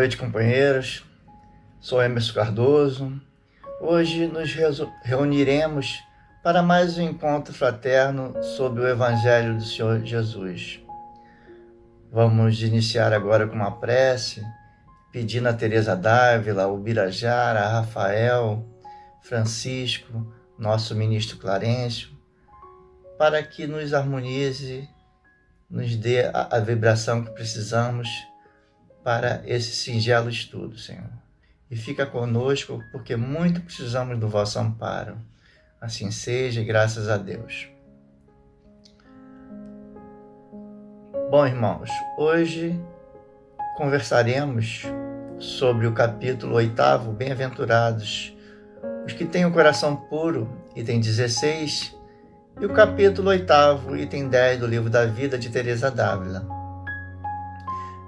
noite, companheiros. Sou Emerson Cardoso. Hoje nos reuniremos para mais um encontro fraterno sobre o Evangelho do Senhor Jesus. Vamos iniciar agora com uma prece, pedindo a Teresa d'Ávila, o Birajara, a Rafael, Francisco, nosso ministro Clarencio, para que nos harmonize, nos dê a vibração que precisamos para esse singelo estudo, Senhor. E fica conosco, porque muito precisamos do vosso amparo. Assim seja, e graças a Deus. Bom, irmãos, hoje conversaremos sobre o capítulo 8º, Bem-aventurados os que têm o coração puro, item 16, e o capítulo 8º, item 10 do Livro da Vida de Teresa d'Ávila.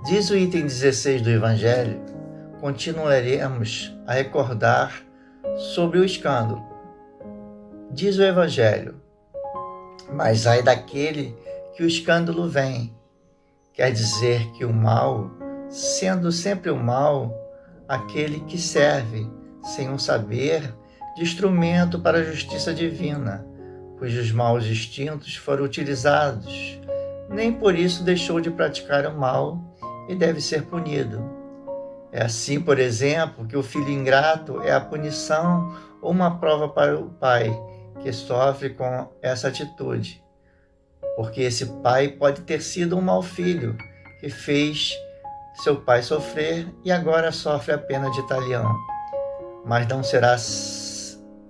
Diz o item 16 do Evangelho: continuaremos a recordar sobre o escândalo. Diz o Evangelho: mas ai daquele que o escândalo vem. Quer dizer que o mal, sendo sempre o mal, aquele que serve, sem o saber, de instrumento para a justiça divina, cujos maus instintos foram utilizados, nem por isso deixou de praticar o mal e deve ser punido. É assim, por exemplo, que o filho ingrato é a punição ou uma prova para o pai, que sofre com essa atitude. Porque esse pai pode ter sido um mau filho, que fez seu pai sofrer e agora sofre a pena de talião. Mas não será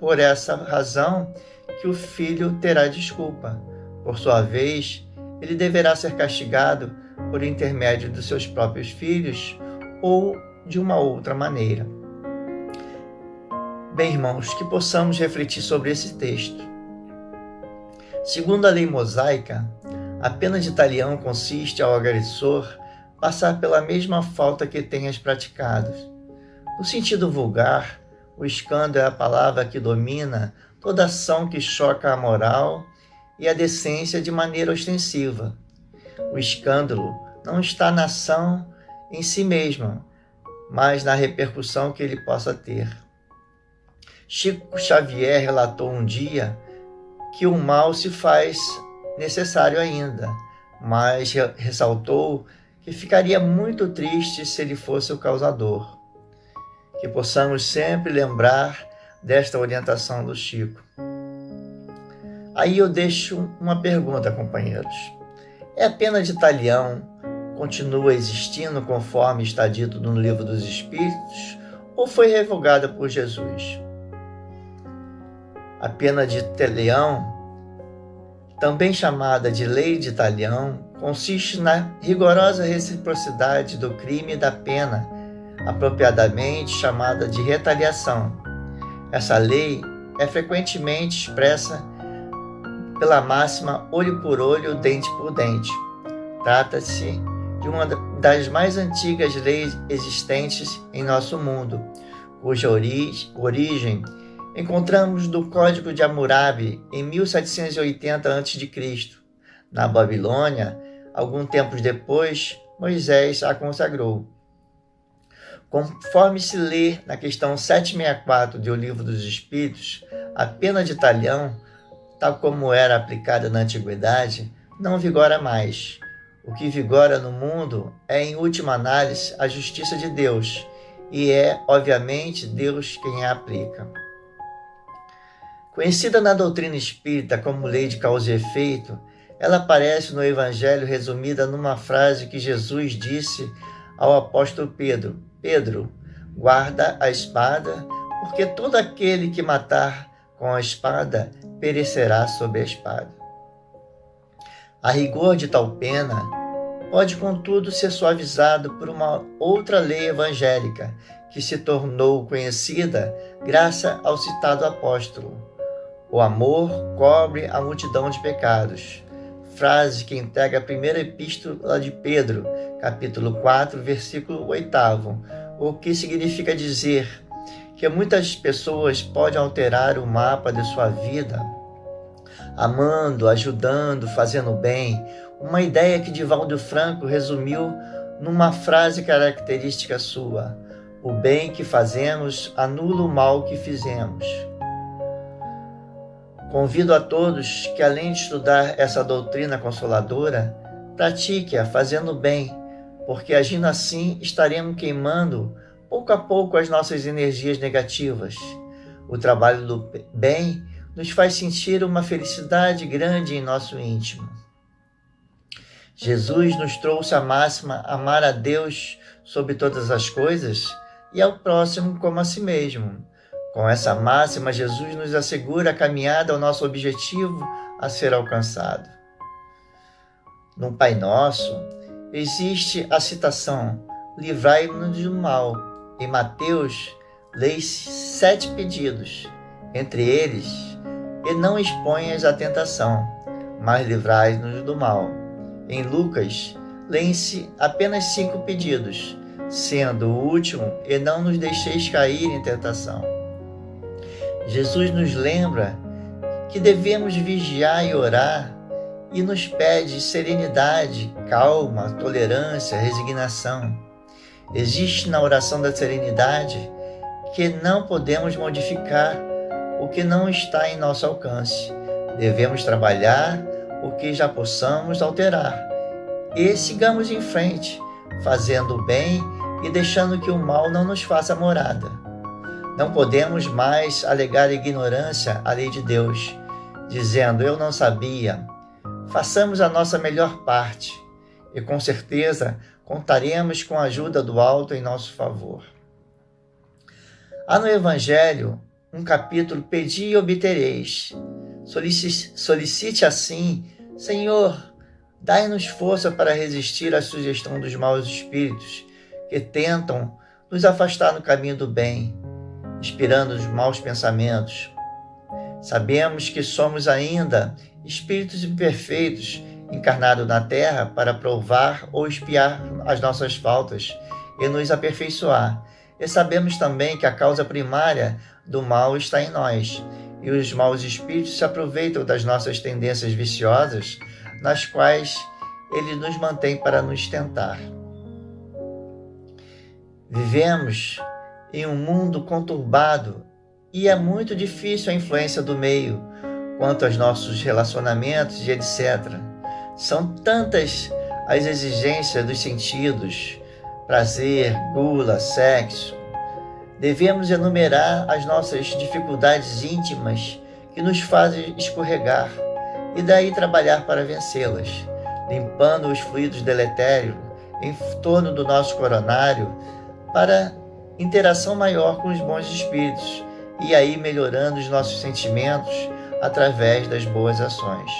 por essa razão que o filho terá desculpa. Por sua vez, ele deverá ser castigado por intermédio dos seus próprios filhos ou de uma outra maneira. Bem, irmãos, que possamos refletir sobre esse texto. Segundo a lei mosaica, a pena de talião consiste ao agressor passar pela mesma falta que tenhas praticado. No sentido vulgar, o escândalo é a palavra que domina toda ação que choca a moral e a decência de maneira ostensiva. O escândalo não está na ação em si mesma, mas na repercussão que ele possa ter. Chico Xavier relatou um dia que o mal se faz necessário ainda, mas ressaltou que ficaria muito triste se ele fosse o causador. Que possamos sempre lembrar desta orientação do Chico. Aí eu deixo uma pergunta, companheiros. A pena de talião continua existindo conforme está dito no Livro dos Espíritos ou foi revogada por Jesus? A pena de talião, também chamada de lei de talião, consiste na rigorosa reciprocidade do crime e da pena, apropriadamente chamada de retaliação. Essa lei é frequentemente expressa pela máxima olho por olho, dente por dente. Trata-se de uma das mais antigas leis existentes em nosso mundo, cuja origem encontramos no Código de Hammurabi em 1780 a.C. Na Babilônia, algum tempo depois, Moisés a consagrou. Conforme se lê na questão 764 do Livro dos Espíritos, a pena de talião, tal como era aplicada na antiguidade, não vigora mais. O que vigora no mundo é, em última análise, a justiça de Deus, e é, obviamente, Deus quem a aplica. Conhecida na doutrina espírita como lei de causa e efeito, ela aparece no Evangelho resumida numa frase que Jesus disse ao apóstolo Pedro: Pedro, guarda a espada, porque todo aquele que matar com a espada perecerá sob a espada. A rigor de tal pena pode, contudo, ser suavizado por uma outra lei evangélica que se tornou conhecida graças ao citado apóstolo: o amor cobre a multidão de pecados. Frase que integra a primeira epístola de Pedro, capítulo 4, versículo 8º, o que significa dizer que muitas pessoas podem alterar o mapa de sua vida, amando, ajudando, fazendo bem, uma ideia que Divaldo Franco resumiu numa frase característica sua: o bem que fazemos anula o mal que fizemos. Convido a todos que, além de estudar essa doutrina consoladora, pratique-a fazendo bem, porque agindo assim estaremos queimando pouco a pouco as nossas energias negativas. O trabalho do bem nos faz sentir uma felicidade grande em nosso íntimo. Jesus nos trouxe a máxima amar a Deus sobre todas as coisas e ao próximo como a si mesmo. Com essa máxima, Jesus nos assegura a caminhada ao nosso objetivo a ser alcançado. No Pai Nosso, existe a citação: livrai-nos do mal. Em Mateus, lê-se 7 pedidos, entre eles: e não exponhas à tentação, mas livrai-nos do mal. Em Lucas, leem-se apenas 5 pedidos, sendo o último: e não nos deixeis cair em tentação. Jesus nos lembra que devemos vigiar e orar e nos pede serenidade, calma, tolerância, resignação. Existe na oração da serenidade que não podemos modificar o que não está em nosso alcance. Devemos trabalhar o que já possamos alterar e sigamos em frente, fazendo o bem e deixando que o mal não nos faça morada. Não podemos mais alegar ignorância à lei de Deus, dizendo: eu não sabia. Façamos a nossa melhor parte e com certeza contaremos com a ajuda do alto em nosso favor. Há no Evangelho um capítulo: pedi e obtereis. Solicite assim: Senhor, dai-nos força para resistir à sugestão dos maus espíritos que tentam nos afastar do caminho do bem, inspirando os maus pensamentos. Sabemos que somos ainda espíritos imperfeitos encarnados na Terra para provar ou expiar as nossas faltas e nos aperfeiçoar. E sabemos também que a causa primária do mal está em nós, e os maus espíritos se aproveitam das nossas tendências viciosas, nas quais eles nos mantêm para nos tentar. Vivemos em um mundo conturbado e é muito difícil a influência do meio quanto aos nossos relacionamentos e etc. São tantas as exigências dos sentidos: prazer, gula, sexo. Devemos enumerar as nossas dificuldades íntimas que nos fazem escorregar e daí trabalhar para vencê-las, limpando os fluidos deletérios em torno do nosso coronário para interação maior com os bons espíritos e aí melhorando os nossos sentimentos através das boas ações.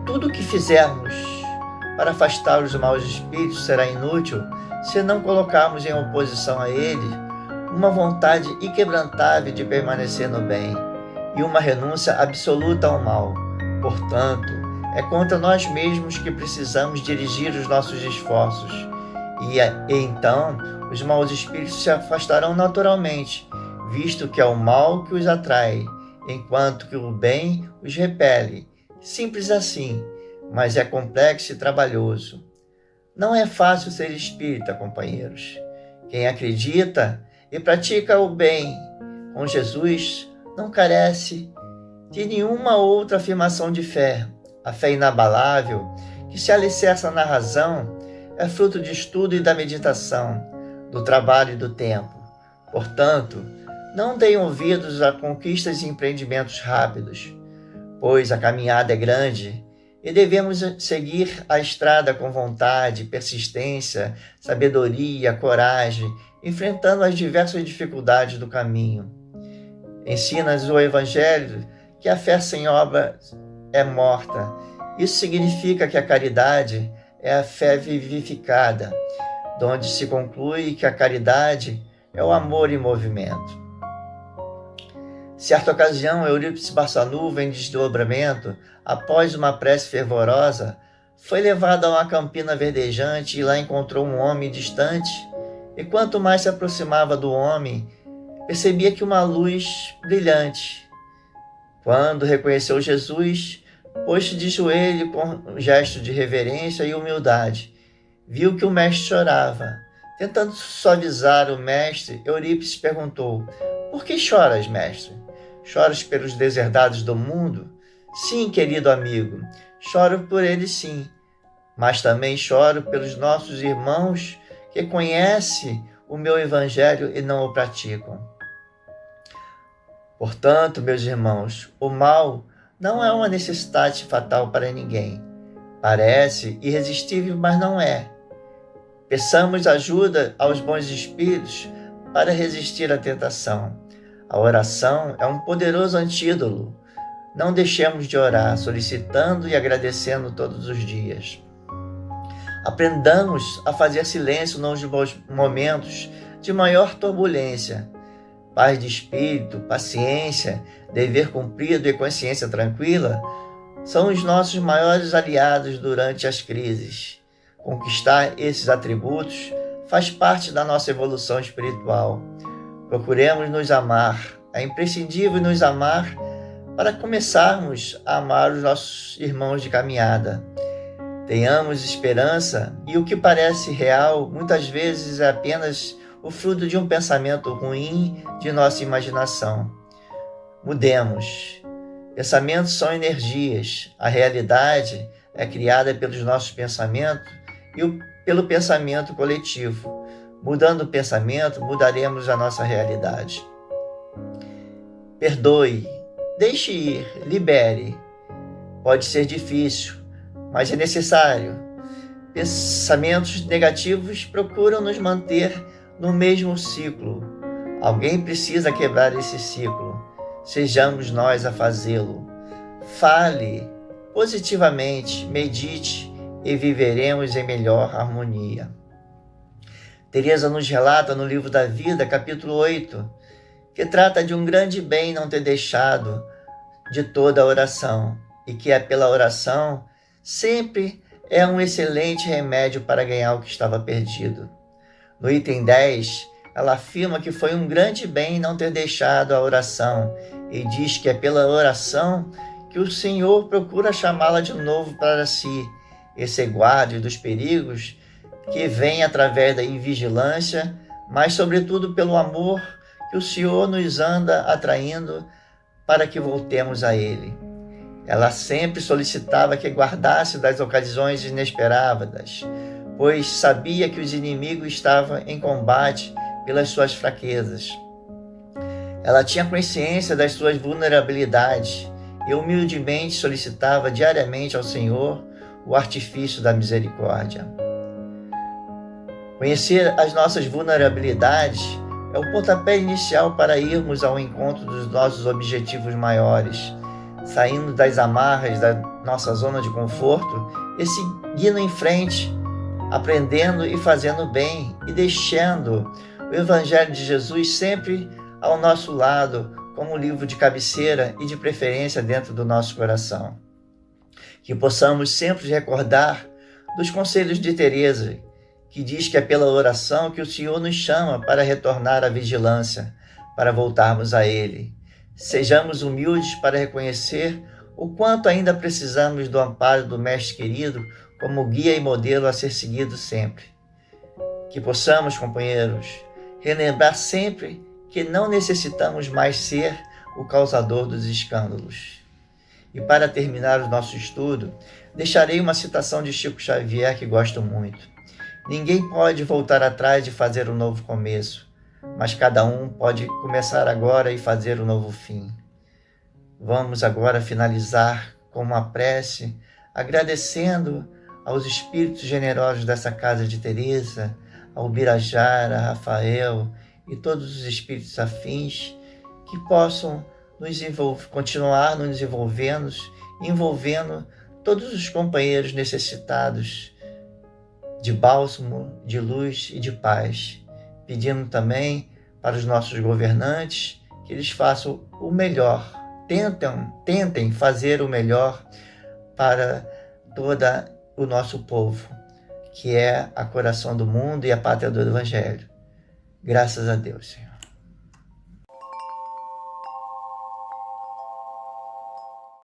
Tudo o que fizermos para afastar os maus espíritos será inútil se não colocarmos em oposição a ele uma vontade inquebrantável de permanecer no bem e uma renúncia absoluta ao mal. Portanto, é contra nós mesmos que precisamos dirigir os nossos esforços e então os maus espíritos se afastarão naturalmente, visto que é o mal que os atrai, enquanto que o bem os repele. Simples assim, mas é complexo e trabalhoso. Não é fácil ser espírita, companheiros. Quem acredita e pratica o bem com Jesus não carece de nenhuma outra afirmação de fé. A fé inabalável, que se alicerça na razão, é fruto de estudo e da meditação, do trabalho e do tempo. Portanto, não deem ouvidos a conquistas e empreendimentos rápidos, pois a caminhada é grande e devemos seguir a estrada com vontade, persistência, sabedoria, coragem, enfrentando as diversas dificuldades do caminho. Ensina-nos o Evangelho que a fé sem obra é morta. Isso significa que a caridade é a fé vivificada, donde se conclui que a caridade é o amor em movimento. Certa ocasião, Eurípides Barçanufo, em desdobramento, após uma prece fervorosa, foi levado a uma campina verdejante e lá encontrou um homem distante, e quanto mais se aproximava do homem, percebia que uma luz brilhante. Quando reconheceu Jesus, pôs-se de joelho com um gesto de reverência e humildade, viu que o mestre chorava. Tentando suavizar o mestre, Eurípides perguntou: por que choras, mestre? Choras pelos deserdados do mundo? Sim, querido amigo, choro por eles sim, mas também choro pelos nossos irmãos que conhecem o meu evangelho e não o praticam. Portanto, meus irmãos, o mal não é uma necessidade fatal para ninguém. Parece irresistível, mas não é. Peçamos ajuda aos bons espíritos para resistir à tentação. A oração é um poderoso antídoto. Não deixemos de orar, solicitando e agradecendo todos os dias. Aprendamos a fazer silêncio nos momentos de maior turbulência. Paz de espírito, paciência, dever cumprido e consciência tranquila são os nossos maiores aliados durante as crises. Conquistar esses atributos faz parte da nossa evolução espiritual. Procuremos nos amar. É imprescindível nos amar para começarmos a amar os nossos irmãos de caminhada. Tenhamos esperança e o que parece real muitas vezes é apenas o fruto de um pensamento ruim de nossa imaginação. Mudemos. Pensamentos são energias. A realidade é criada pelos nossos pensamentos e pelo pensamento coletivo. Mudando o pensamento, mudaremos a nossa realidade. Perdoe, deixe ir, libere. Pode ser difícil, mas é necessário. Pensamentos negativos procuram nos manter no mesmo ciclo. Alguém precisa quebrar esse ciclo. Sejamos nós a fazê-lo. Fale positivamente, medite e viveremos em melhor harmonia. Teresa nos relata no livro da Vida, capítulo 8, que trata de um grande bem não ter deixado de toda a oração e que é pela oração sempre é um excelente remédio para ganhar o que estava perdido. No item 10, ela afirma que foi um grande bem não ter deixado a oração e diz que é pela oração que o Senhor procura chamá-la de novo para si e se guarde dos perigos que vêm através da invigilância, mas sobretudo pelo amor que o Senhor nos anda atraindo para que voltemos a Ele. Ela sempre solicitava que guardasse das ocasiões inesperadas, pois sabia que os inimigos estavam em combate pelas suas fraquezas. Ela tinha consciência das suas vulnerabilidades e humildemente solicitava diariamente ao Senhor o artifício da misericórdia. Conhecer as nossas vulnerabilidades é o pontapé inicial para irmos ao encontro dos nossos objetivos maiores, saindo das amarras da nossa zona de conforto e seguindo em frente, aprendendo e fazendo bem e deixando o Evangelho de Jesus sempre ao nosso lado, como livro de cabeceira e de preferência dentro do nosso coração. Que possamos sempre recordar dos conselhos de Teresa, que diz que é pela oração que o Senhor nos chama para retornar à vigilância, para voltarmos a Ele. Sejamos humildes para reconhecer o quanto ainda precisamos do amparo do Mestre querido como guia e modelo a ser seguido sempre. Que possamos, companheiros, relembrar sempre que não necessitamos mais ser o causador dos escândalos. E para terminar o nosso estudo, deixarei uma citação de Chico Xavier que gosto muito. Ninguém pode voltar atrás e fazer um novo começo, mas cada um pode começar agora e fazer um novo fim. Vamos agora finalizar com uma prece, agradecendo aos espíritos generosos dessa casa de Teresa, ao Birajara, a Rafael e todos os espíritos afins que possam continuar nos envolvendo todos os companheiros necessitados de bálsamo, de luz e de paz, pedindo também para os nossos governantes que eles façam o melhor, tentem fazer o melhor para todo o nosso povo, que é a coração do mundo e a pátria do Evangelho. Graças a Deus, Senhor.